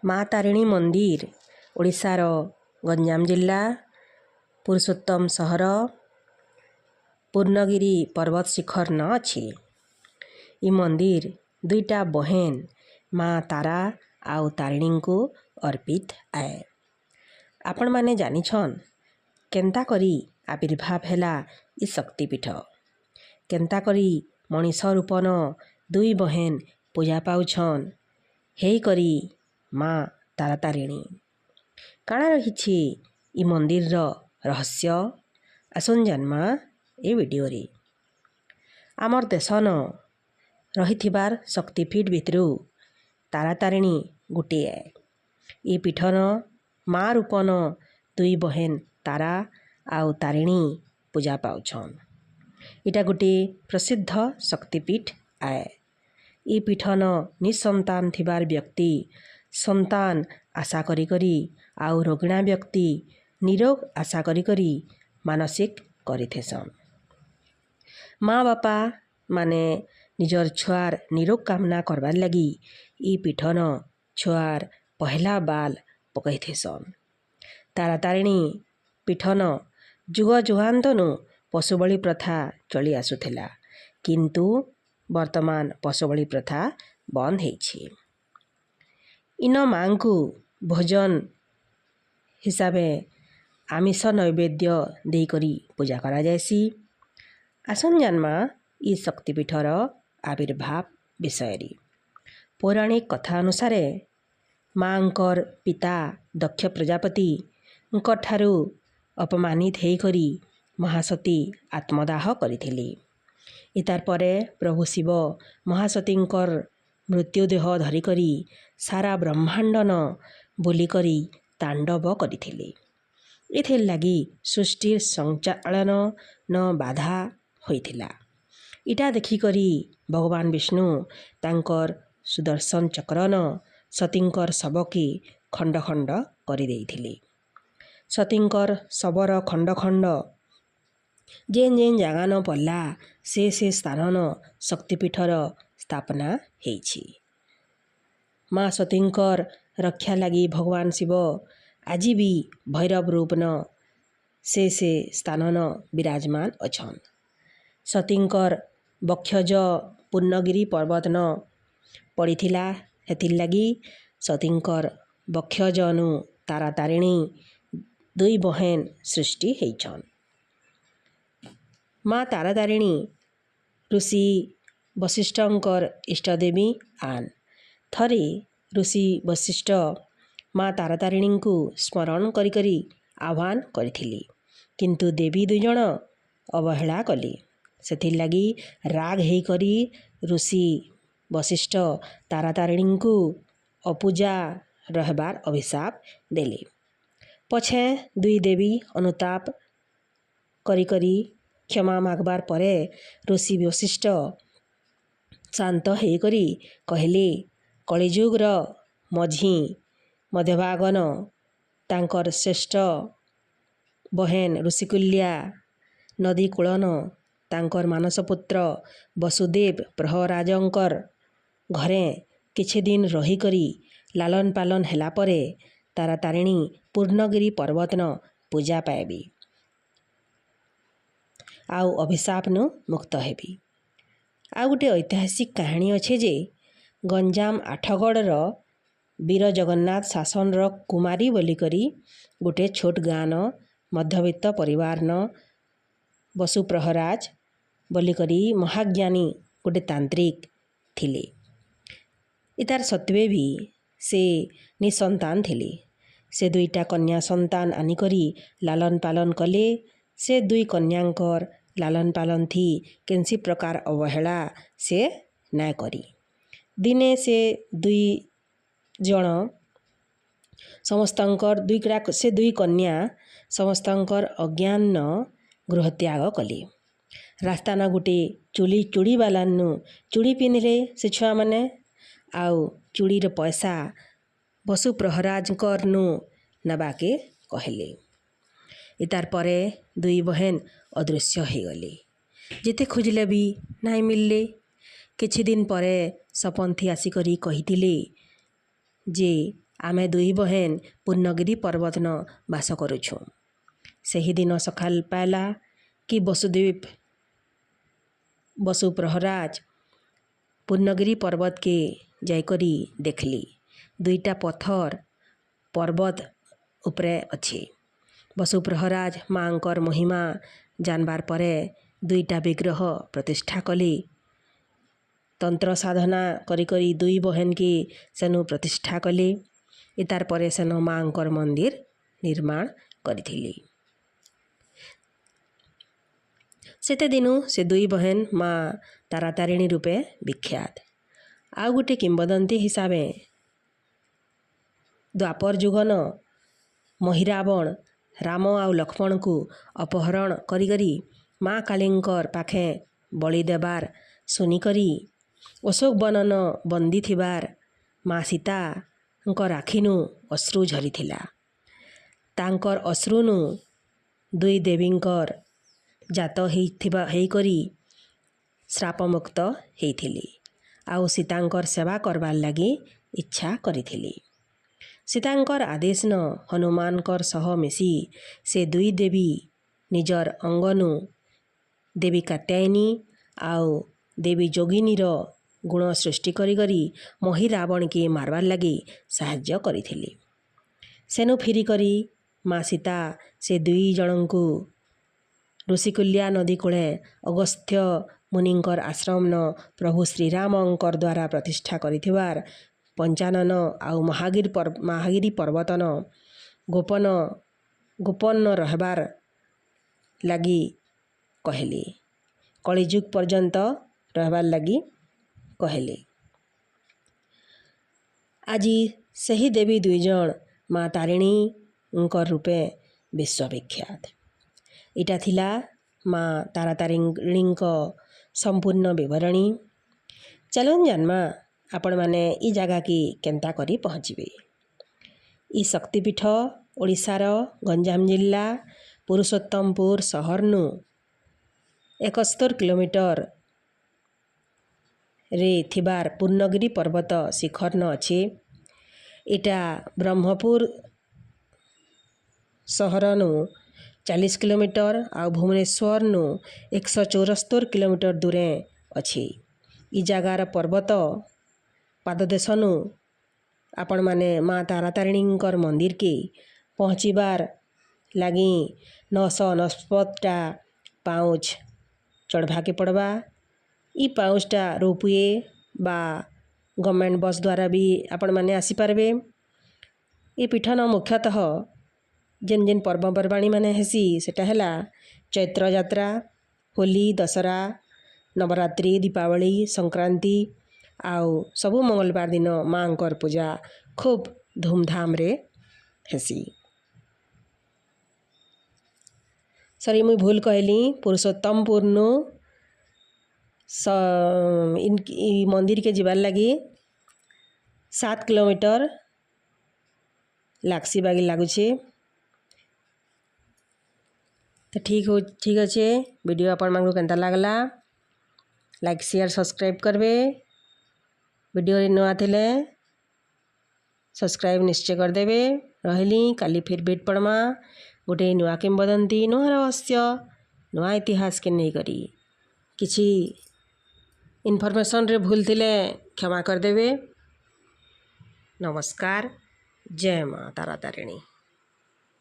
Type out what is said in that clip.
ମା ତାରିଣୀ ମନ୍ଦିର ଓଡ଼ିଶାର ଗଞ୍ଜାମ ଜିଲ୍ଲା ପୁରୁଷୋତ୍ତମ ସହର ପୂର୍ଣ୍ଣଗିରି ପର୍ବତ ଶିଖର ନ ଅଛି। ଇ ମନ୍ଦିର ଦୁଇଟା ବହେନ ମା ତାରା ଆଉ ତାରିଣୀଙ୍କୁ ଅର୍ପିତ ଆଏ। ଆପଣମାନେ ଜାଣିଛନ୍ କେନ୍ତା କରି ଆବିର୍ଭାବ ହେଲା ଇ ଶକ୍ତିପୀଠ, କେନ୍ତା କରି ମଣିଷ ରୂପନ ଦୁଇ ବହେନ ପୂଜା ପାଉଛନ୍ ହେଇକରି ମା ତାରା ତାରିଣୀ। କାଣା ରହିଛି ଇ ମନ୍ଦିରର ରହସ୍ୟ ଆସୁନ୍ ଜାନ୍ମା ଏ ଭିଡ଼ିଓରେ। ଆମର୍ ଦେଶନ ରହିଥିବାର ଶକ୍ତିପୀଠ ଭିତରୁ ତାରା ତାରିଣୀ ଗୋଟିଏ। ଇ ପୀଠନ ମା ରୂପନ ଦୁଇ ବହେନ ତାରା ଆଉ ତାରିଣୀ ପୂଜା ପାଉଛନ୍। ଇଟା ଗୋଟିଏ ପ୍ରସିଦ୍ଧ ଶକ୍ତିପୀଠ ଆଏ। ଇ ପୀଠନ ନିଃସନ୍ତାନ ଥିବାର ବ୍ୟକ୍ତି ସନ୍ତାନ ଆଶା କରି ଆଉ ରୋଗିଣା ବ୍ୟକ୍ତି ନିରୋଗ ଆଶା କରି ମାନସିକ କରିଥିସନ୍। ମା ବାପା ମାନେ ନିଜର ଛୁଆର ନିରୋଗ କାମନା କରବାର୍ ଲାଗି ଇ ପୀଠନ ଛୁଆର ପହିଲା ବାଲ ପକାଇଥିସନ୍। ତାରା ତାରିଣୀ ପୀଠନ ଯୁଗ ଯୁଗାନ୍ତନୁ ପଶୁବଳି ପ୍ରଥା ଚଳି ଆସୁଥିଲା, କିନ୍ତୁ ବର୍ତ୍ତମାନ ପଶୁବଳି ପ୍ରଥା ବନ୍ଦ ହେଇଛି। ଇନ ମାଙ୍କୁ ଭୋଜନ ହିସାବେ ଆମିଷ ନୈବେଦ୍ୟ ଦେଇକରି ପୂଜା କରାଯାଏସି। ଆସୁନ୍ ଜାନ୍ମା ଇ ଶକ୍ତିପୀଠର ଆବିର୍ଭାବ ବିଷୟରେ। ପୌରାଣିକ କଥା ଅନୁସାରେ ମାଙ୍କର ପିତା ଦକ୍ଷ ପ୍ରଜାପତିଙ୍କଠାରୁ ଅପମାନିତ ହେଇକରି ମହାସତୀ ଆତ୍ମଦାହ କରିଥିଲେ। ଇତାର ପରେ ପ୍ରଭୁ ଶିବ ମହାସତୀଙ୍କର ମୃତ୍ୟୁଦେହ ଧରିକରି ସାରା ବ୍ରହ୍ମାଣ୍ଡନ ବୁଲିକରି ତାଣ୍ଡବ କରିଥିଲେ। ଏଥିର୍ ଲାଗି ସୃଷ୍ଟିର ସଞ୍ଚାଳନ ନ ବାଧା ହୋଇଥିଲା। ଇଟା ଦେଖିକରି ଭଗବାନ ବିଷ୍ଣୁ ତାଙ୍କର ସୁଦର୍ଶନ ଚକ୍ରନ ସତୀଙ୍କର ଶବକେ ଖଣ୍ଡ ଖଣ୍ଡ କରିଦେଇଥିଲେ। ସତୀଙ୍କର ଶବର ଖଣ୍ଡ ଖଣ୍ଡ ଯେନ୍ ଯେନ୍ ଜାଗାନ ପଡ଼ିଲା ସେ ସ୍ଥାନନ ଶକ୍ତିପୀଠର ସ୍ଥାପନା ହେଇଛି। ମା ସତୀଙ୍କର ରକ୍ଷା ଲାଗି ଭଗବାନ ଶିବ ଆଜି ବି ଭୈରବ ରୂପନ ସେ ସ୍ଥାନନ ବିରାଜମାନ ଅଛନ୍। ସତୀଙ୍କର ବକ୍ଷଜ ପୂର୍ଣ୍ଣଗିରି ପର୍ବତନ ପଡ଼ିଥିଲା, ହେଥିର୍ଲାଗି ସତୀଙ୍କର ବକ୍ଷଜନୁ ତାରା ତାରିଣୀ ଦୁଇ ବହେନ ସୃଷ୍ଟି ହେଇଛନ୍। ମା ତାରା ତାରିଣୀ ଋଷି ବଶିଷ୍ଠଙ୍କର ଇଷ୍ଟଦେବୀ ଆନ୍। ଥରେ ଋଷି ବଶିଷ୍ଠ ମା ତାରା ତାରିଣୀଙ୍କୁ ସ୍ମରଣ କରି ଆହ୍ୱାନ କରିଥିଲେ, କିନ୍ତୁ ଦେବୀ ଦୁଇଜଣ ଅବହେଳା କଲେ। ସେଥିର୍ଲାଗି ରାଗ ହେଇକରି ଋଷି ବଶିଷ୍ଠ ତାରା ତାରିଣୀଙ୍କୁ ଅପୂଜା ରହିବାର ଅଭିଶାପ ଦେଲେ। ପଛେ ଦୁଇ ଦେବୀ ଅନୁତାପ କରି କ୍ଷମା ମାଗବାର ପରେ ଋଷି ବଶିଷ୍ଠ ଶାନ୍ତ ହେଇକରି କହିଲେ, କଳିଯୁଗର ମଝି ମଧ୍ୟଭାଗନ ତାଙ୍କର ଶ୍ରେଷ୍ଠ ବହେନ ଋଷିକୁଲ୍ୟା ନଦୀ କୂଳନ ତାଙ୍କର ମାନସପୁତ୍ର ବସୁଦେବ ପ୍ରହରାଜଙ୍କର ଘରେ କିଛି ଦିନ ରହିକରି ଲାଲନ ପାଲନ ହେଲା ପରେ ତାରା ତାରିଣୀ ପୂର୍ଣ୍ଣଗିରି ପର୍ବତନ ପୂଜା ପାଇବେ ଆଉ ଅଭିଶାପନୁ ମୁକ୍ତ ହେବି। ଆଉ ଗୋଟେ ଐତିହାସିକ କାହାଣୀ ଅଛି ଯେ ଗଞ୍ଜାମ ଆଠଗଡ଼ର ବୀର ଜଗନ୍ନାଥ ଶାସନର କୁମାରୀ ବୋଲିକରି ଗୋଟେ ଛୋଟ ଗାଁନ ମଧ୍ୟବିତ୍ତ ପରିବାରନ ବସୁ ପ୍ରହରାଜ ବୋଲିକରି ମହାଜ୍ଞାନୀ ଗୋଟେ ତାନ୍ତ୍ରିକ ଥିଲେ। ଇତାର ସତ୍ୱେ ବି ସେ ନିଃସନ୍ତାନ ଥିଲେ। ସେ ଦୁଇଟା କନ୍ୟା ସନ୍ତାନ ଆନିକରି ଲାଲନ ପାଲନ କଲେ। ସେ ଦୁଇ କନ୍ୟାଙ୍କର ଲାଲନ ପାଲନ ଥି କେନ୍ସି ପ୍ରକାର ଅବହେଳା ସେ ନାଇଁ କରି। ଦିନେ ସେ ଦୁଇ ଜଣ ସମସ୍ତଙ୍କର ସେ ଦୁଇ କନ୍ୟା ସମସ୍ତଙ୍କର ଅଜ୍ଞାନ ଗୃହତ୍ୟାଗ କଲେ। ରାସ୍ତାନ ଗୋଟେ ଚୁଡ଼ିବାଲାନୁ ଚୁଡ଼ି ପିନ୍ଧିଲେ ସେ ଛୁଆମାନେ, ଆଉ ଚୁଡ଼ିର ପଇସା ବସୁ ପ୍ରହରାଜଙ୍କରନୁ ନେବାକେ କହିଲେ। ଇତାର ପରେ ଦୁଇ ବହେନ ଅଦୃଶ୍ୟ ହେଇଗଲେ। ଯେତେ ଖୋଜିଲେ ବି ନାଇଁ ମିଳିଲେ। କିଛି ଦିନ ପରେ ସପନ୍ଥୀ ଆସିକରି କହିଥିଲେ ଯେ आमे दुई बहन पूर्णगिरी पर्वत न बास करुछुँ। सही दिन सकाल पाला कि बसु प्रहराज पूर्णगिरी पर्वत के जाइकरी देखली दुईटा पत्थर पर्वत उपरे अच्छी। बसु प्रहराज माँकर महिमा जानबार परे दुईटा विग्रह प्रतिष्ठा कली। तंत्र साधना करी करी दुई बहन की सेनु प्रतिष्ठा कली। इतार परे सेनु माँकर मंदिर निर्माण करिथिली। सेते दिनु से दुई बहन माँ तारातारिणी रूपे विख्यात। आउ गुटे किंबदंती हिसाबे द्वापर जुगन महिरावण राम आउ लक्ष्मण को अपहरण करी करी माँ कालींकर पाखे बलि देबार सुनिकरी अशोक बनन बंदी थिबार माँ सीता आखिनु अश्रु झरीथिला। तांकर अश्रुनु दुई देवींकर जात हेकरी श्रापमुक्त हेइथिली आउ सीतांकर सेवा करबार लगी इच्छा करिथिली। सीतांकर आदेश न हनुमानकर सह मिसी से दुई देवी निजर अंगनु देवी कात्यायनी आउ देवी जोगिनीर गुण सृष्टि करी करी महिरावण के मारबार लगी साहाय्य करिथिली। सेनु फिरी करी माँ सीता से दुई जनंकु ऋषिकुल्या नदी कूले अगस्त्य मुनिंकर आश्रम न प्रभु श्रीरामंकर द्वारा प्रतिष्ठा करिथिबार पंचानन आउ महागिरी पर्वतन गोपन रहबार लगी कहली। कलिजुग पर्यंत रहबार लगी कहली। आज सही देवी दुई जन माँ तारिणी रूपे विश्वविख्यात। इटा थिला माँ तारातारिणी संपूर्ण विवरणी। चलन जन्मा आपण माने ई जगह की केंता करी पहुँचबे। ई शक्तिपीठ ओडिशार गंजाम जिल्ला पुरुषोत्तमपुर सहरनु 71 किलोमीटर रे थिबार पूर्णगिरी पर्वत शिखर न अच्छे। इटा ब्रह्मपुर सहरनु 40 किलोमीटर आउ भुवनेश्वर नु 174 किलोमीटर दूरे अच्छी। ई जगार पर्वत पाददेशनु आपण माने माँ तारातारिणींकर मंदिर के पहुँचीबार लगी 969टा पाउच चढ़वा के पड़वा। ई पाउचटा रोपवे बा गवर्नमेंट बस द्वारा भी आपण माने आसी पारबे। ई पीठन मुख्यतः जेन जेन पर्वपर्वाणी माने हेसी सेटा हैला चैत्र यात्रा, होली, दशहरा, नवरात्रि, दीपावली, संक्रांति आउ सबु मंगलवार दिन माँकर पूजा खूब धूमधाम रे हेसी। सरी मुई भूल कहली पुरुषोत्तमपुर नु मंदिर के जीवार लगी 7 किलोमीटर लागसी बागी लागुछे। तो ठीक अच्छे। वीडियो अपन मांगो केंता लागला लाइक शेयर सब्सक्राइब करबे। वीडियो रे नुआ थिले सब्सक्राइब निश्चय कर देबे। रहली काली फिर भेट पड़मा गोटे नुआ किंबदंती नुआ रहस्य नुआ इतिहास के नहीं करी किछि इनफॉरमेशन रे भूल थिले क्षमा कर देबे। नमस्कार। जय माँ तारातारिणी।